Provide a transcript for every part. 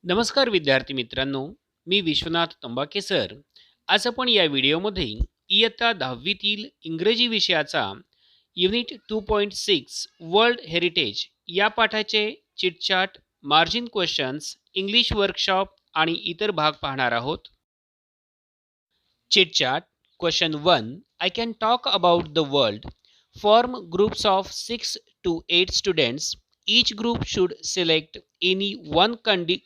नमस्कार विद्यार्थी मित्रांनो, मी विश्वनाथ तंबाके सर. आज आपण या व्हिडिओमध्ये इयत्ता 10वीतील इंग्रजी विषयाचा युनिट 2.6 वर्ल्ड हेरिटेज या पाठाचे chitchat, margin questions, English workshop आणि इतर भाग पाहणार आहोत. Chitchat question 1. I can talk about the world. Form groups of 6 to 8 students. Each group should select any one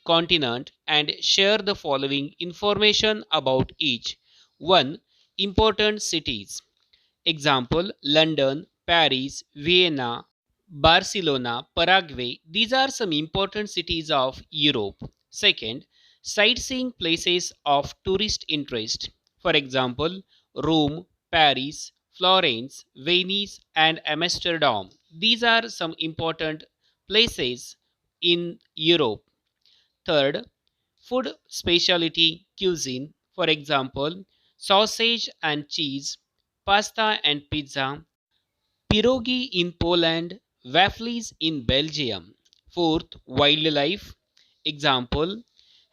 continent and share the following information about each. 1. Important cities. Example: London, Paris, Vienna, Barcelona, Paraguay. These are some important cities of Europe. Second, sightseeing places of tourist interest. For example, Rome, Paris, Florence, Venice, and Amsterdam. These are some important places in Europe. Third, food specialty cuisine. For example, sausage and cheese, pasta and pizza, pierogi in Poland, waffles in Belgium. Fourth, wildlife. Example: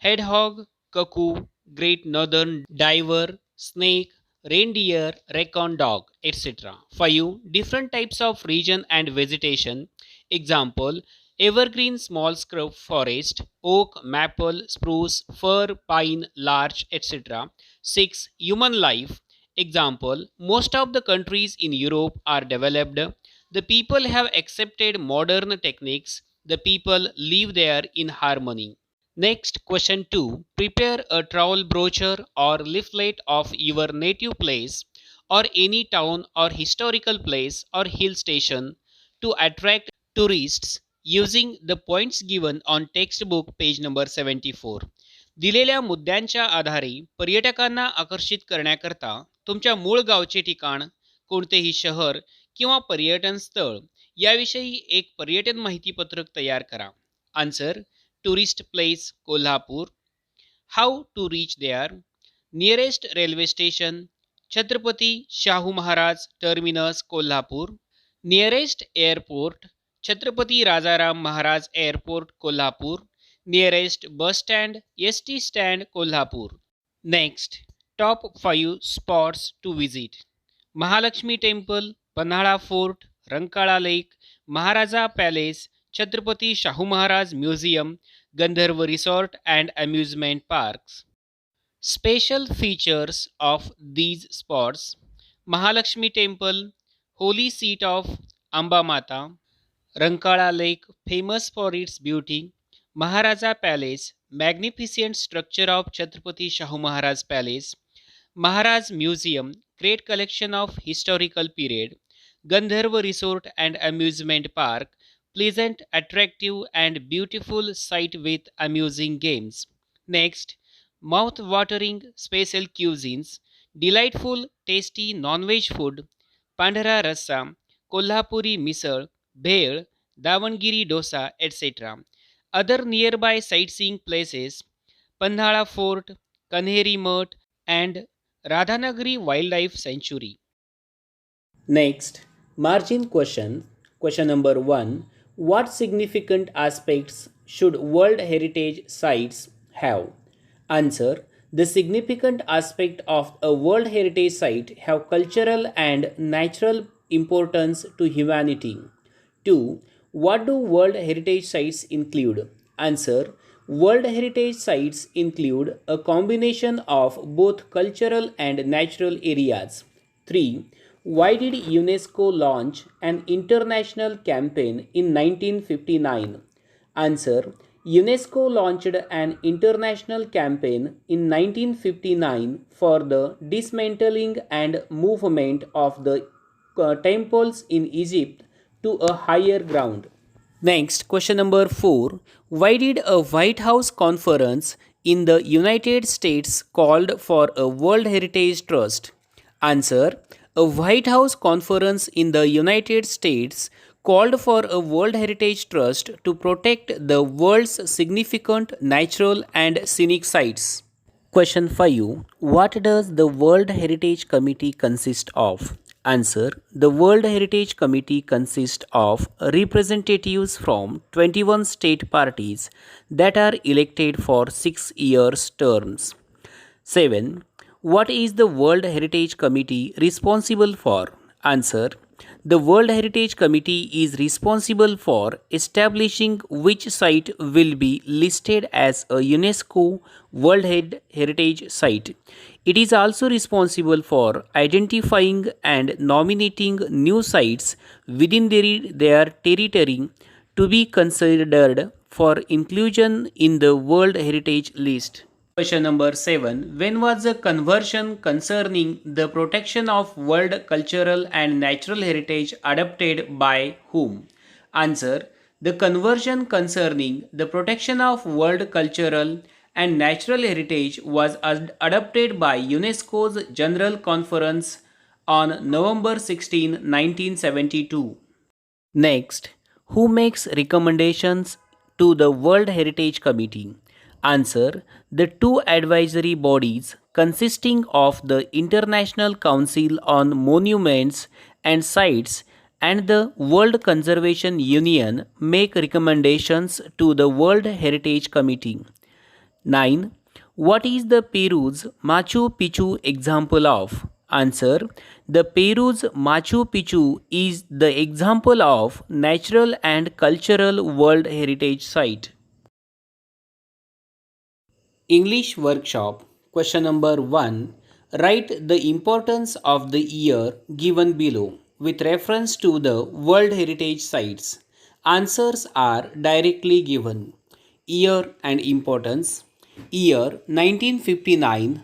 hedgehog, cuckoo, great northern diver, snake, reindeer, raccoon dog, etc. 5. Different types of region and vegetation. Example: evergreen small scrub forest, oak, maple, spruce, fir, pine, larch, etc. 6. Human life. Example: most of the countries in Europe are developed. The people have accepted modern techniques. The people live there in harmony. Next, question 2. Prepare a travel brochure or leaflet of your native place or any town or historical place or hill station to attract tourists using the points given on textbook page number 74. दिलेल्या मुद्द्यांच्या आधारे पर्यटकांना आकर्षित करण्याकरता तुमच्या मूळ गावचे ठिकाण, कोणतेही शहर किंवा पर्यटन स्थळ याविषयी एक पर्यटन माहितीपत्रक तयार करा. Answer: tourist place Kolhapur. How to reach there. Nearest railway station Chhatrapati Shahu Maharaj terminus Kolhapur. Nearest airport Chhatrapati Rajaram Maharaj airport Kolhapur. Nearest bus stand S T stand Kolhapur. Next, top 5 spots to visit. Mahalakshmi temple, Panhala fort, Rankala lake, Maharaja palace, Chhatrapati Shahu Maharaj museum, Gandharva resort and amusement parks. Special features of these spots: Mahalakshmi Temple, holy seat of Amba Mata; Rankala Lake, famous for its beauty; Maharaja Palace, magnificent structure of Chhatrapati Shahu Maharaj Palace; Maharaj Museum, great collection of historical period; Gandharva Resort and Amusement Park, pleasant, attractive and beautiful site with amusing games. Next, mouth-watering special cuisines, delightful tasty non-veg food, Pandhara Rassa, Kolhapuri Misal, Bhel, Davangiri Dosa, etc. Other nearby sightseeing places: Pandhala Fort, Kanheri Mutt, and Radhanagari Wildlife Sanctuary. Next, margin question. Question number 1. What significant aspects should World Heritage Sites have? Answer: the significant aspect of a World Heritage Site have cultural and natural importance to humanity. 2. What do World Heritage Sites include? Answer: World Heritage Sites include a combination of both cultural and natural areas. 3. Why did UNESCO launch an international campaign in 1959? Answer: UNESCO launched an international campaign in 1959 for the dismantling and movement of the temples in Egypt to a higher ground. Next, question number 4. Why did a White House conference in the United States called for a World Heritage Trust? Answer: a White House conference in the United States called for a World Heritage Trust to protect the world's significant natural and scenic sites. Question 5. What does the World Heritage Committee consist of? Answer. The World Heritage Committee consists of representatives from 21 state parties that are elected for 6 years terms. 7. What is the World Heritage Committee responsible for? Answer. The World Heritage Committee is responsible for establishing which site will be listed as a UNESCO World Heritage Site. It is also responsible for identifying and nominating new sites within their territory to be considered for inclusion in the World Heritage List. Question number 7. When was the conversion concerning the protection of world cultural and natural heritage adopted by whom? Answer. The conversion concerning the protection of world cultural and natural heritage was adopted by UNESCO's General Conference on November 16, 1972. Next, who makes recommendations to the World Heritage Committee? Answer. The two advisory bodies consisting of the International Council on Monuments and Sites and the World Conservation Union make recommendations to the World Heritage Committee. 9. What is the Peru's Machu Picchu example of? Answer. The Peru's Machu Picchu is the example of natural and cultural World Heritage Site. English workshop. Question number 1. Write the importance of the year given below with reference to the World Heritage Sites. Answers are directly given. Year and importance. Year 1959.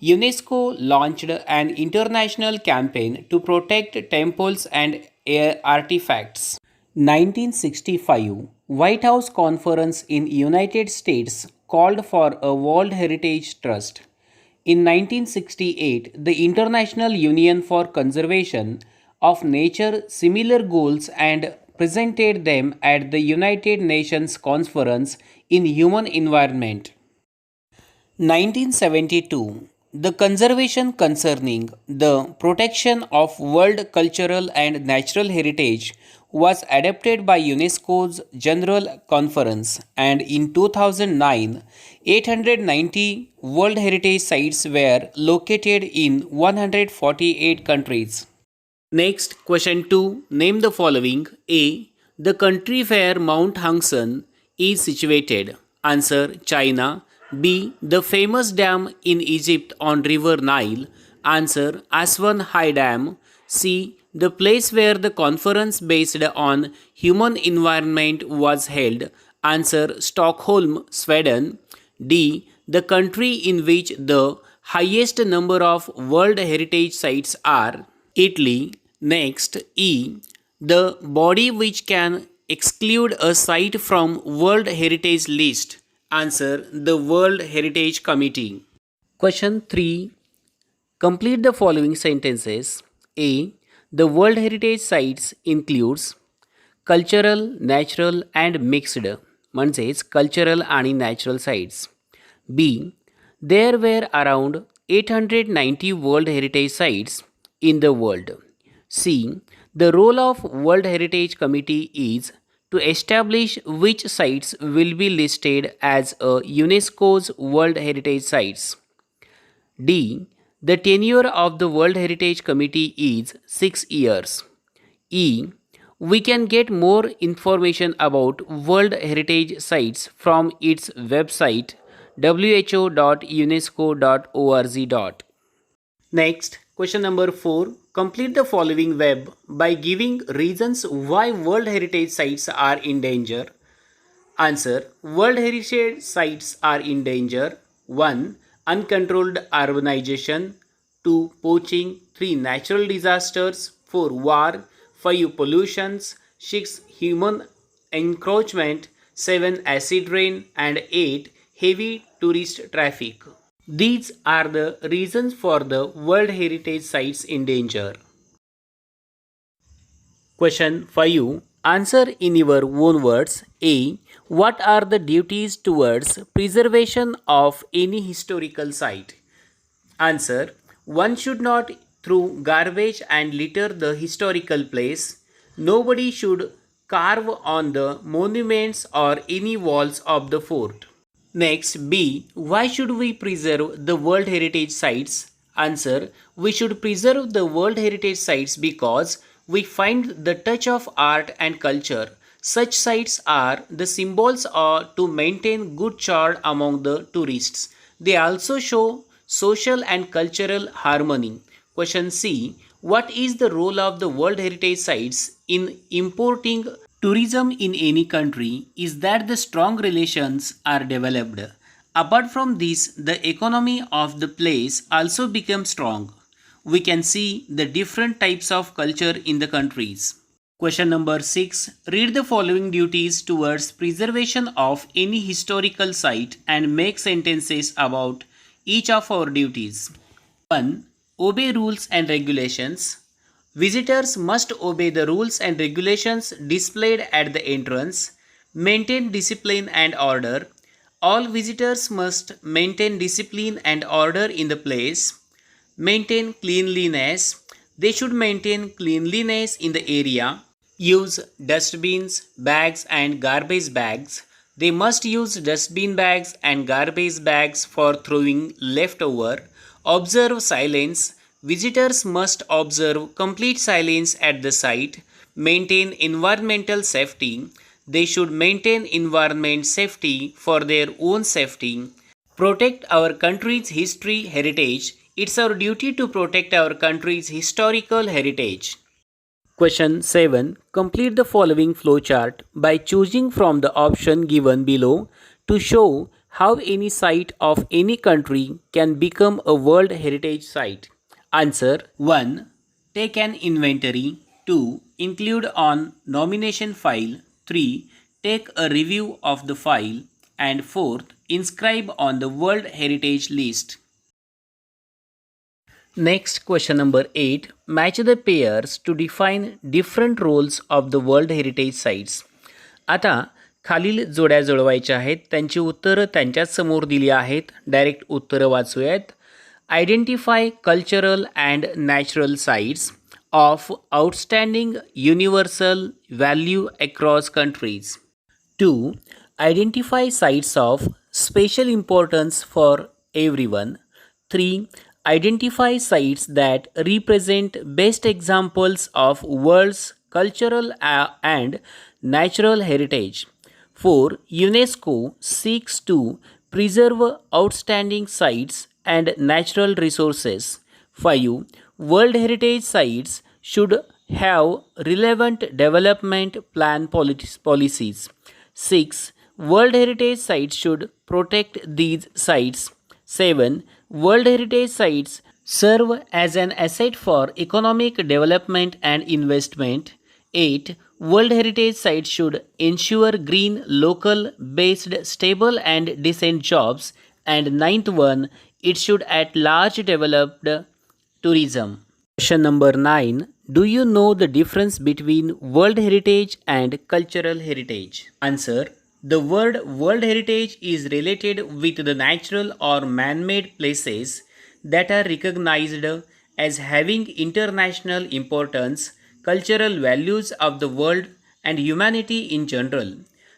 UNESCO launched an international campaign to protect temples and artifacts. 1965, White House Conference in United States called for a World Heritage Trust. In 1968, the International Union for Conservation of Nature similar goals and presented them at the United Nations Conference in Human Environment. 1972. The conservation concerning the protection of world cultural and natural heritage was adopted by UNESCO's General Conference, and in 2009, 890 World Heritage Sites were located in 148 countries. Next, question 2. Name the following. A. The country where Mount Hangsan is situated. Answer. China. B. The famous dam in Egypt on River Nile. Answer. Aswan High Dam. C. The place where the conference based on human environment was held. Answer. Stockholm, Sweden. D. The country in which the highest number of World Heritage Sites are. Italy. Next. E. The body which can exclude a site from World Heritage List. Answer. The World Heritage Committee. Question 3. Complete the following sentences. A. The World Heritage Sites includes cultural, natural and mixed म्हणजेच cultural आणि natural sites. B. There were around 890 World Heritage Sites in the world. C. The role of World Heritage Committee is to establish which sites will be listed as a UNESCO's World Heritage Sites. D. The tenure of the World Heritage Committee is 6 years. E. We can get more information about World Heritage Sites from its website who.unesco.org. Next, question number 4. Complete the following web by giving reasons why World Heritage Sites are in danger. Answer. World Heritage Sites are in danger. 1. Uncontrolled urbanization. 2. Poaching. 3. Natural disasters. 4. War. 5. Pollutions. 6. Human encroachment. 7. Acid rain. And 8. Heavy tourist traffic. These are the reasons for the World Heritage Sites in danger. Question 5. Answer in your own words. A. What are the duties towards preservation of any historical site? Answer. One should not through garbage and litter the historical place. Nobody should carve on the monuments or any walls of the fort. Next, B. Why should we preserve the World Heritage Sites? Answer. We should preserve the World Heritage Sites because we find the touch of art and culture. Such sites are the symbols to maintain good chord among the tourists. They also show social and cultural harmony. Question C. What is the role of the World Heritage Sites in importing tourism in any country is that the strong relations are developed. Apart from this, the economy of the place also becomes strong. We can see the different types of culture in the countries. Question number 6. Read the following duties towards preservation of any historical site and make sentences about each of our duties. 1. Obey rules and regulations. Visitors must obey the rules and regulations displayed at the entrance. Maintain discipline and order. All visitors must maintain discipline and order in the place. Maintain cleanliness. They should maintain cleanliness in the area. Use dustbins, bags, and garbage bags. They must use dustbin bags and garbage bags for throwing leftover. Observe silence. Visitors must observe complete silence at the site. Maintain environmental safety. They should maintain environment safety for their own safety. Protect our country's history heritage. It's our duty to protect our country's historical heritage. Question 7. Complete the following flowchart by choosing from the option given below to show how any site of any country can become a World Heritage Site. Answer 1. Take an inventory. 2. Include on nomination file. 3. Take a review of the file. And 4th, inscribe on the World Heritage List. Next, question number 8. Match the pairs to define different roles of the World Heritage Sites. आता खालील जोड्या जुळवायच्या आहेत. त्यांची उत्तरं त्यांच्याच समोर दिली आहेत. डायरेक्ट उत्तरं वाचूयात. Identify cultural and natural sites of outstanding universal value across countries. 2. Identify sites of special importance for everyone. 3. Identify sites that represent best examples of world's cultural and natural heritage. 4. UNESCO seeks to preserve outstanding sites and natural resources. 5. World Heritage Sites should have relevant development plan policies. 6. World Heritage Sites should protect these sites. 7. World Heritage Sites serve as an asset for economic development and investment. 8. World Heritage Sites should ensure green, local based, stable and decent jobs. And 9th one, it should at large develop tourism. Question number 9. Do you know the difference between World Heritage and cultural heritage? Answer. The word World Heritage is related with the natural or man-made places that are recognized as having international importance, cultural values of the world and humanity in general,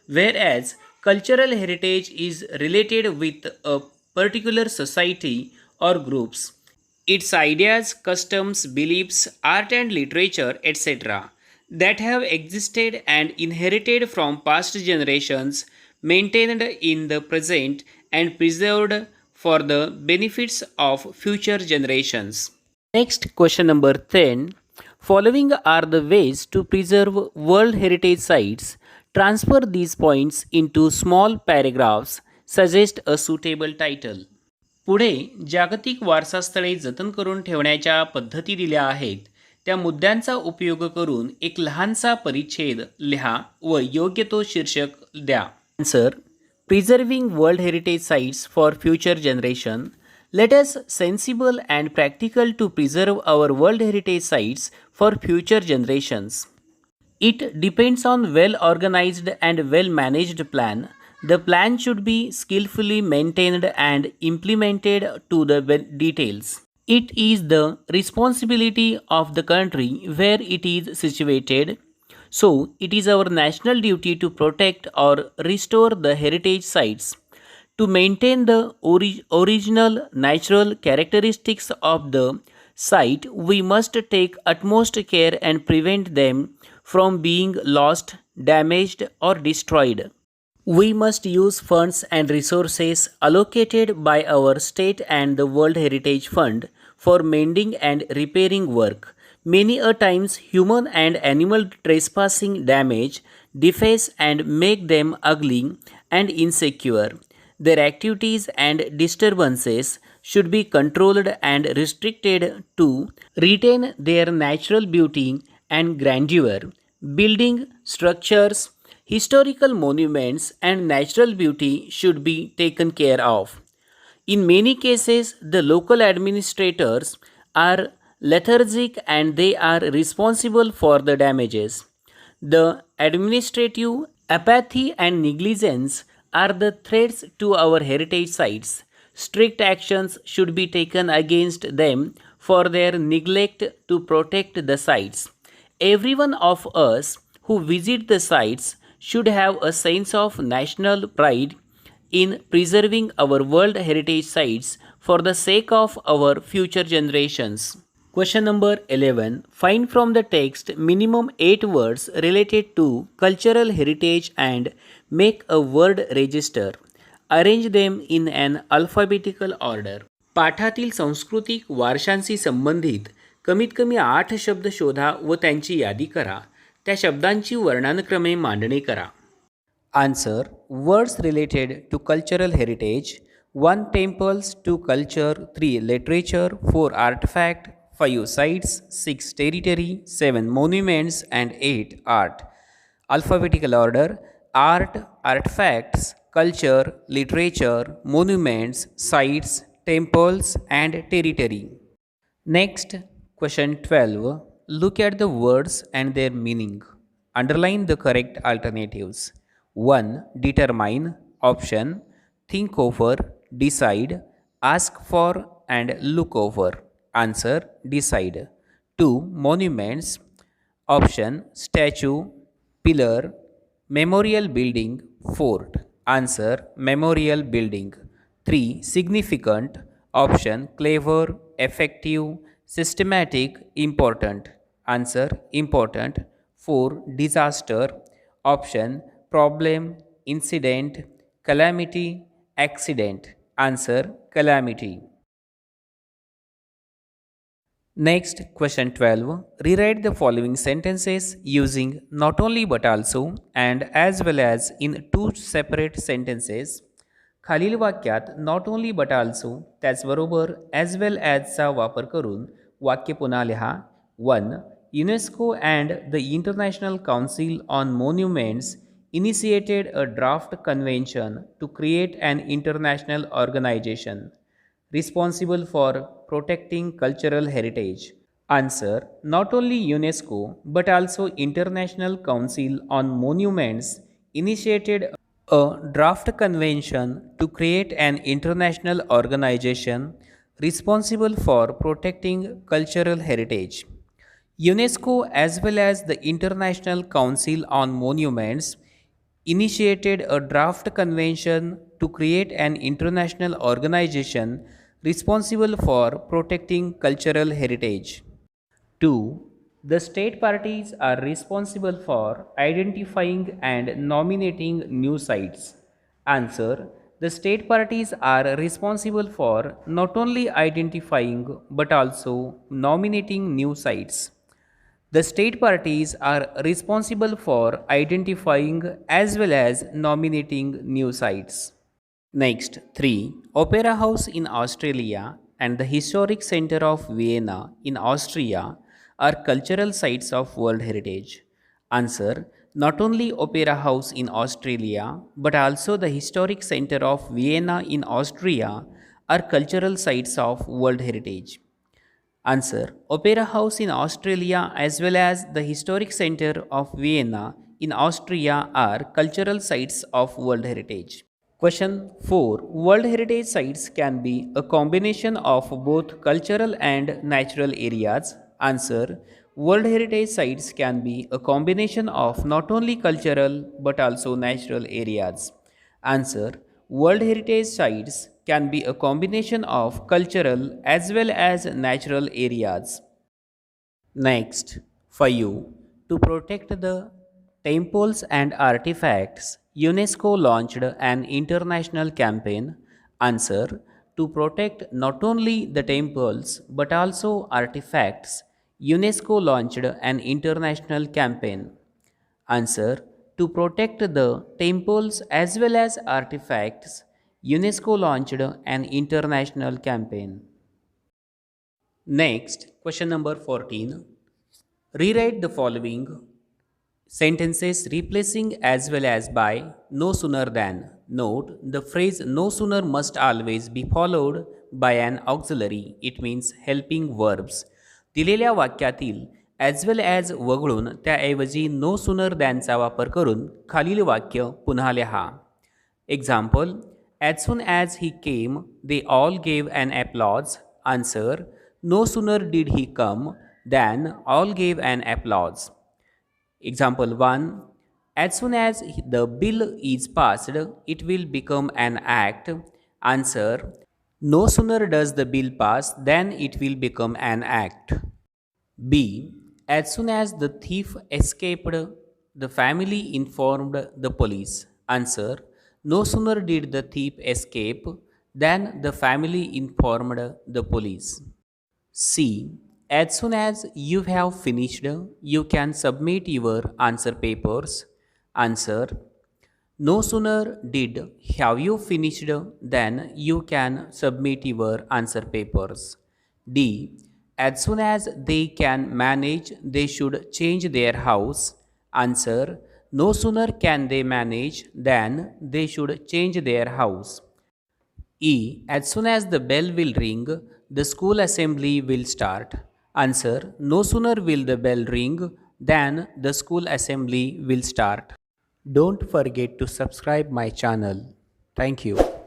whereas cultural heritage is related with a particular society or groups. Its ideas, customs, beliefs, art and literature, etc., that have existed and inherited from past generations, maintained in the present, and preserved for the benefits of future generations. Next, question number 10. Following are the ways to preserve World Heritage Sites. Transfer these points into small paragraphs. Suggest a suitable title. पुढे जागतिक वारसास्थळे जतन करून ठेवण्याच्या पद्धती दिल्या आहेत. त्या मुद्द्यांचा उपयोग करून एक लहानसा परिच्छेद लिहा व योग्य तो शीर्षक द्या. Answer. Preserving world heritage sites for future generation. Let us sensible and practical to preserve our world heritage sites for future generations. It depends on well organised and well managed plan. The plan should be skillfully maintained and implemented to the details. It is the responsibility of the country where it is situated. So, it is our national duty to protect or restore the heritage sites. To maintain the original natural characteristics of the site, we must take utmost care and prevent them from being lost, damaged, or destroyed. We must use funds and resources allocated by our state and the World Heritage Fund for mending and repairing work. Many a times human and animal trespassing damage, deface and make them ugly and insecure. Their activities and disturbances should be controlled and restricted to retain their natural beauty and grandeur. Building structures, historical monuments, and natural beauty should be taken care of. In many cases, the local administrators are lethargic and they are responsible for the damages. The administrative apathy and negligence are the threats to our heritage sites. Strict actions should be taken against them for their neglect to protect the sites. Every one of us who visit the sites should have a sense of national pride in preserving our World Heritage Sites for the sake of our future generations. Question number 11. Find from the text minimum 8 words related to cultural heritage and make a word register. Arrange them in an alphabetical order. पाठातील सांस्कृतिक वारशांशी संबंधित कमीत कमी 8 शब्द शोधा व त्यांची यादी करा. त्या शब्दांची वर्णानुक्रमे मांडणी करा. Answer. Words related to cultural heritage. 1. Temples. 2. Culture. 3. Literature. 4. Artifact. 5. Sites. 6. Territory. 7. Monuments. And 8. Art. Alphabetical order. Art, artifacts, culture, literature, monuments, sites, temples, and territory. Next, question 12. Look at the words and their meaning. Underline the correct alternatives. 1. Determine. Option. Think over, decide, ask for, and look over. Answer. Decide. 2. Monuments. Option. Statue, pillar, memorial building, fort. Answer. Memorial building. 3. Significant. Option. Clever, effective, systematic, important. Answer. Important. 4. Disaster. Option. Problem, incident, calamity, accident. Answer. Calamity. Next, question 12. Rewrite the following sentences using not only but also and as well as in two separate sentences. खालील वाक्यात not only but also त्याचबरोबर as well ॲजचा वापर करून वाक्य पुन्हा लिहा. 1. UNESCO and the international council on monuments initiated a draft convention to create an international organization responsible for protecting cultural heritage. Answer. Not only UNESCO but also International Council on Monuments initiated a draft convention to create an international organization responsible for protecting cultural heritage. UNESCO as well as the International Council on Monuments initiated a draft convention to create an international organization responsible for protecting cultural heritage. 2. The state parties are responsible for identifying and nominating new sites. Answer. The state parties are responsible for not only identifying but also nominating new sites. The state parties are responsible for identifying as well as nominating new sites. Next, 3. Opera House in Australia and the Historic Center of Vienna in Austria are cultural sites of World Heritage. Answer. Not only Opera House in Australia but also the Historic Center of Vienna in Austria are cultural sites of World Heritage. Answer. Opera House in Australia as well as the Historic Center of Vienna in Austria are cultural sites of World Heritage. Question 4. World Heritage Sites can be a combination of both cultural and natural areas. Answer. World Heritage Sites can be a combination of not only cultural but also natural areas. Answer. World Heritage Sites can be a combination of cultural as well as natural areas. Next, for you, to protect the temples and artifacts, UNESCO launched an international campaign. Answer. To protect not only the temples but also artifacts, UNESCO launched an international campaign. Answer. To protect the temples as well as artifacts, UNESCO launched an international campaign. Next, question number 14. Rewrite the following sentences replacing as well as by no sooner than. Note the phrase no sooner must always be followed by an auxiliary. It means helping verbs. दिलेल्या वाक्यातील as well as वगळून त्याऐवजी no sooner thanचा वापर करून खालील वाक्य पुन्हा लिहा. Example. As soon as he came, they all gave an applause. Answer. No sooner did he come than all gave an applause. Example 1. As soon as the bill is passed, it will become an act. Answer. No sooner does the bill pass than it will become an act. B. As soon as the thief escaped, the family informed the police. Answer. No sooner did the thief escape than the family informed the police. C. As soon as you have finished, you can submit your answer papers. Answer. No sooner did have you finished than you can submit your answer papers. D. As soon as they can manage, they should change their house. Answer. No sooner can they manage than they should change their house. E. As soon as the bell will ring, the school assembly will start. Answer. No sooner will the bell ring than the school assembly will start. Don't forget to subscribe my channel. Thank you.